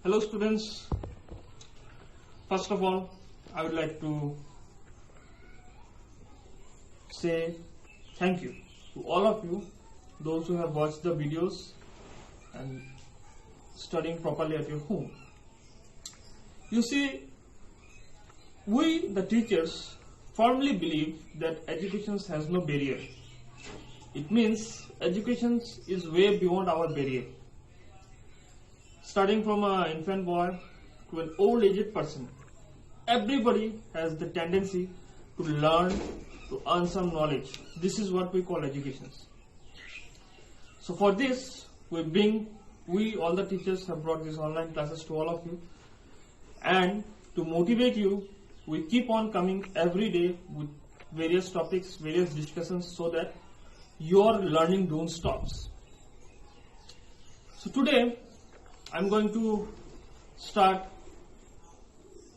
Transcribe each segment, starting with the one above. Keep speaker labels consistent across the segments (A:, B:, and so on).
A: Hello students, first of all I would like to say thank you to all of you, those who have watched the videos and studying properly at your home. You see, we the teachers firmly believe that education has no barrier. It means education is way beyond our barrier. Starting from an infant boy to an old aged person, everybody has the tendency to learn, to earn some knowledge. This is what we call education. So for this, we all the teachers have brought these online classes to all of you, and to motivate you, we keep on coming every day with various topics, various discussions, so that your learning don't stop. So today, I'm going to start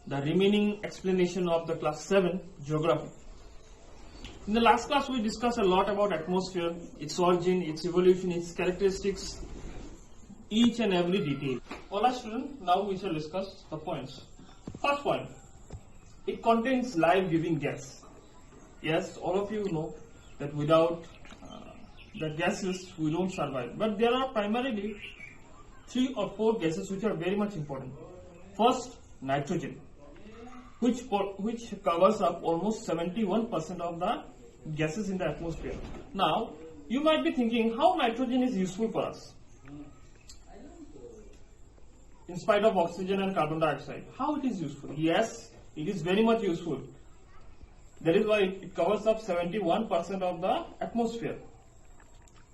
A: the remaining explanation of the class 7 geography. In the last class we discussed a lot about atmosphere, its origin, its evolution, its characteristics, each and every detail. Alright students, now we shall discuss the points. First point, it contains life-giving gas. Yes, all of you know that without the gases we don't survive, but there are primarily 3 or 4 gases which are very much important. First, nitrogen, which covers up almost 71% of the gases in the atmosphere. Now, you might be thinking how nitrogen is useful for us, in spite of oxygen and carbon dioxide. How it is useful? Yes, it is very much useful. That is why it covers up 71% of the atmosphere.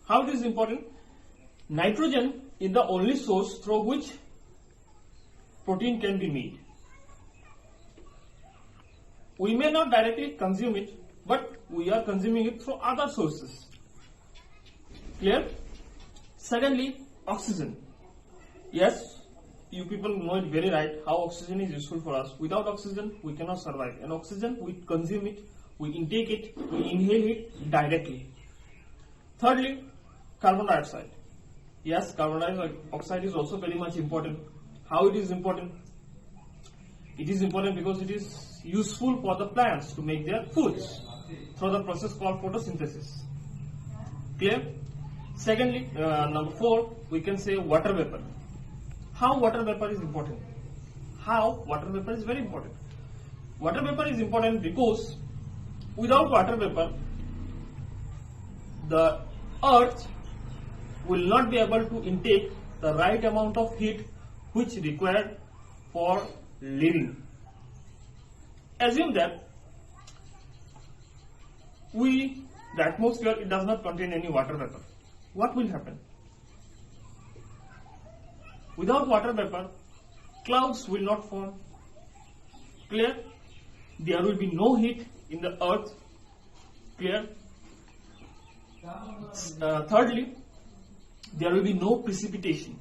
A: How it is important? Nitrogen is the only source through which protein can be made. We may not directly consume it, but we are consuming it through other sources. Clear? Secondly, oxygen. Yes, you people know it very right how oxygen is useful for us. Without oxygen, we cannot survive. And oxygen, we consume it, we intake it, we inhale it directly. Thirdly, carbon dioxide. Yes, carbon dioxide is also very much important. How it is important? It is important because it is useful for the plants to make their foods through the process called photosynthesis. Clear? Secondly, number 4, we can say water vapor. How water vapor is important? How water vapor is very important. Water vapor is important because without water vapor, the earth will not be able to intake the right amount of heat which is required for living. Assume that the atmosphere, it does not contain any water vapor. What will happen? Without water vapor, clouds will not form. Clear? There will be no heat in the earth. Clear? Thirdly, there will be no precipitation.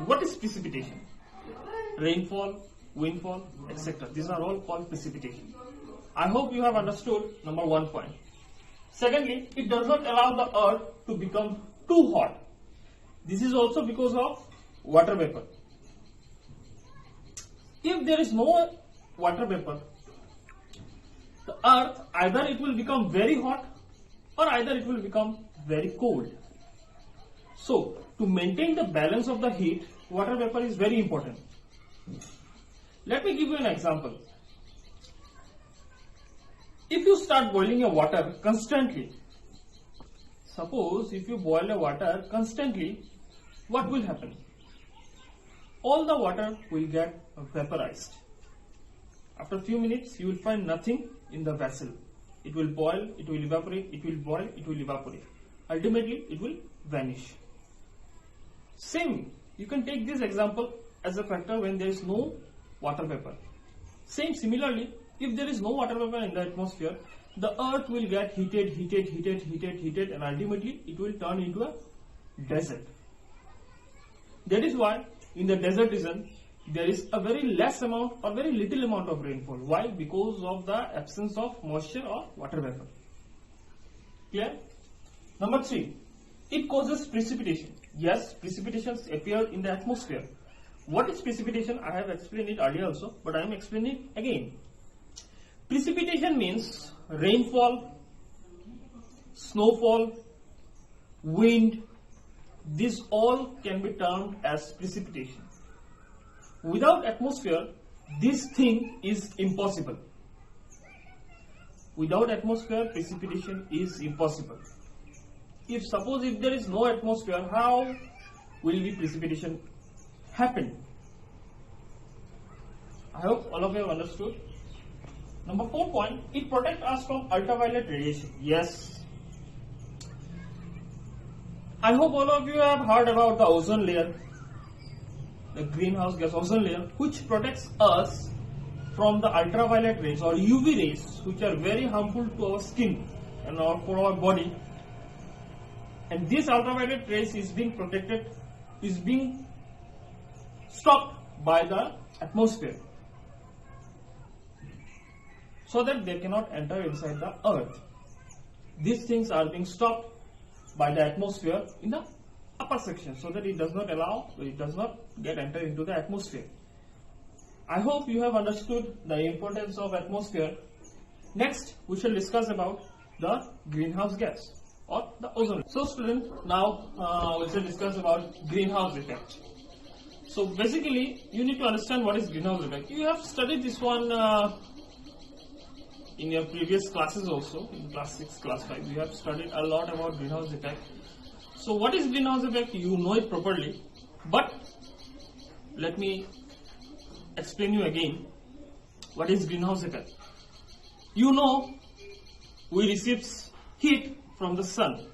A: What is precipitation? Rainfall, windfall, etc. These are all called precipitation. I hope you have understood number 1 point. Secondly, it does not allow the earth to become too hot. This is also because of water vapor. If there is no water vapor, the earth either it will become very hot or either it will become very cold. So, to maintain the balance of the heat, water vapor is very important. Let me give you an example. If you start boiling your water constantly, suppose if you boil the water constantly, what will happen? All the water will get vaporized. After a few minutes, you will find nothing in the vessel. It will boil, it will evaporate, it will boil, it will evaporate. Ultimately, it will vanish. Same, you can take this example as a factor when there is no water vapor. Similarly, if there is no water vapor in the atmosphere, the earth will get heated, and ultimately it will turn into a desert. That is why in the desert region, there is a very less amount or very little amount of rainfall. Why? Because of the absence of moisture or water vapor. Clear? Number 3, it causes precipitation. Yes, precipitations appear in the atmosphere, What is precipitation? I have explained it earlier also, but I am explaining it again. Precipitation means rainfall, snowfall, wind. These all can be termed as precipitation. Without atmosphere, this thing is impossible. Without atmosphere, precipitation is impossible. Suppose if there is no atmosphere, how will the precipitation happen? I hope all of you have understood. Number 4 point, it protects us from ultraviolet radiation. Yes. I hope all of you have heard about the ozone layer, the greenhouse gas ozone layer, which protects us from the ultraviolet rays or UV rays, which are very harmful to our skin and for our body. And this ultraviolet rays is being stopped by the atmosphere, so that they cannot enter inside the earth. These things are being stopped by the atmosphere in the upper section, so that it does not get enter into the atmosphere. I hope you have understood the importance of atmosphere. Next, we shall discuss about the greenhouse gas or the ozone. So students, now we shall discuss about greenhouse effect. So basically, you need to understand what is greenhouse effect. You have studied this one in your previous classes also, in class 6, class 5. We have studied a lot about greenhouse effect. So what is greenhouse effect? You know it properly, but let me explain you again what is greenhouse effect. You know, we receive heat from the sun,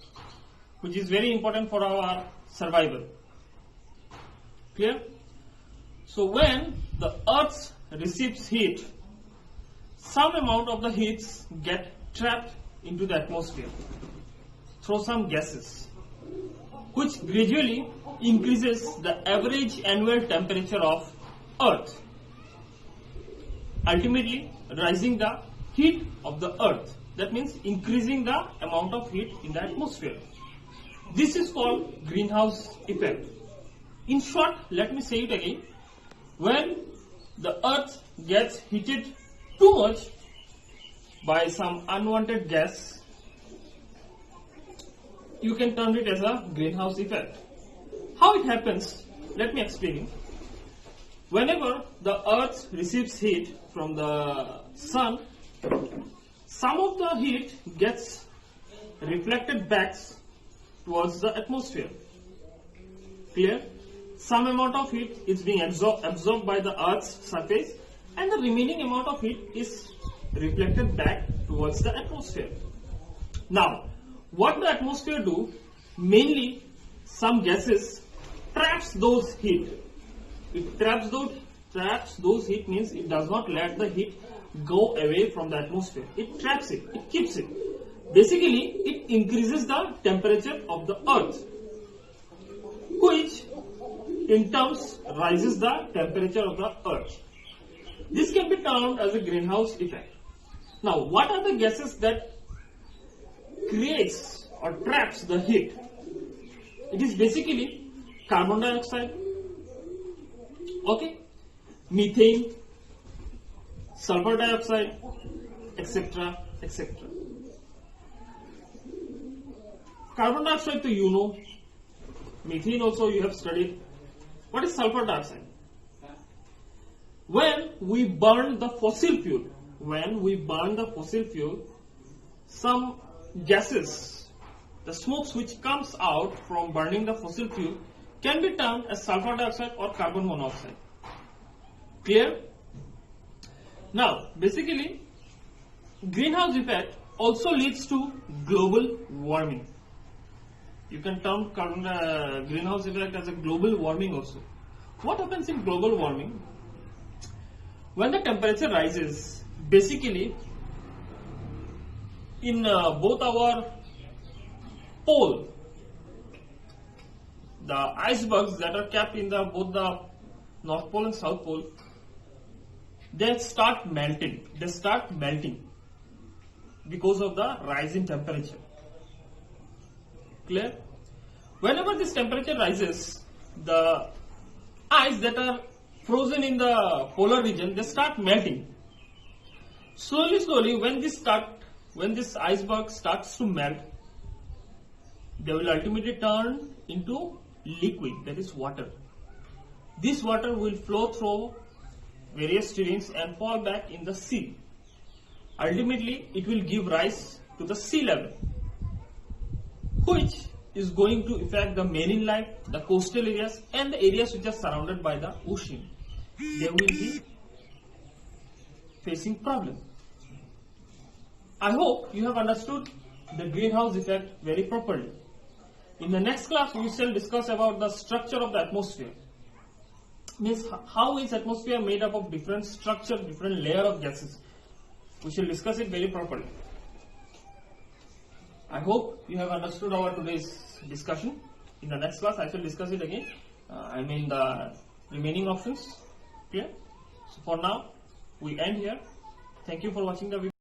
A: which is very important for our survival. Clear? So when the earth receives heat, some amount of the heats get trapped into the atmosphere through some gases, which gradually increases the average annual temperature of earth, ultimately rising the heat of the earth. That means increasing the amount of heat in the atmosphere. This is called greenhouse effect. In short, let me say it again. When the earth gets heated too much by some unwanted gas, you can term it as a greenhouse effect. How it happens? Let me explain. Whenever the earth receives heat from the sun, some of the heat gets reflected back towards the atmosphere. Clear? Some amount of heat is being absorbed by the earth's surface, and the remaining amount of heat is reflected back towards the atmosphere. Now, what the atmosphere do? Mainly, some gases traps those heat. It traps those heat means it does not let the heat go away from the atmosphere. It traps it. It keeps it. Basically, it increases the temperature of the earth, which in turns rises the temperature of the earth. This can be termed as a greenhouse effect. Now, what are the gases that creates or traps the heat? It is basically carbon dioxide, okay, methane, sulfur dioxide, etc., etc. Carbon dioxide, you know. Methane also you have studied. What is sulfur dioxide? When we burn the fossil fuel, some gases, the smokes which comes out from burning the fossil fuel, can be termed as sulfur dioxide or carbon monoxide. Clear? Now, basically, greenhouse effect also leads to global warming. You can term greenhouse effect as a global warming also. What happens in global warming? When the temperature rises, basically, in both our pole, the icebergs that are kept in both the North Pole and South Pole, they start melting. Because of the rise in temperature. Clear? Whenever this temperature rises, the ice that are frozen in the polar region, they start melting. Slowly, when this iceberg starts to melt, they will ultimately turn into liquid, that is water. This water will flow through various terrains and fall back in the sea. Ultimately, it will give rise to the sea level, which is going to affect the marine life, the coastal areas, and the areas which are surrounded by the ocean. They will be facing problems. I hope you have understood the greenhouse effect very properly. In the next class, we shall discuss about the structure of the atmosphere. Means how is atmosphere made up of different structure, different layer of gases. We shall discuss it very properly. I hope you have understood our today's discussion. In the next class, I shall discuss it again. The remaining options. Clear? So for now, we end here. Thank you for watching the video.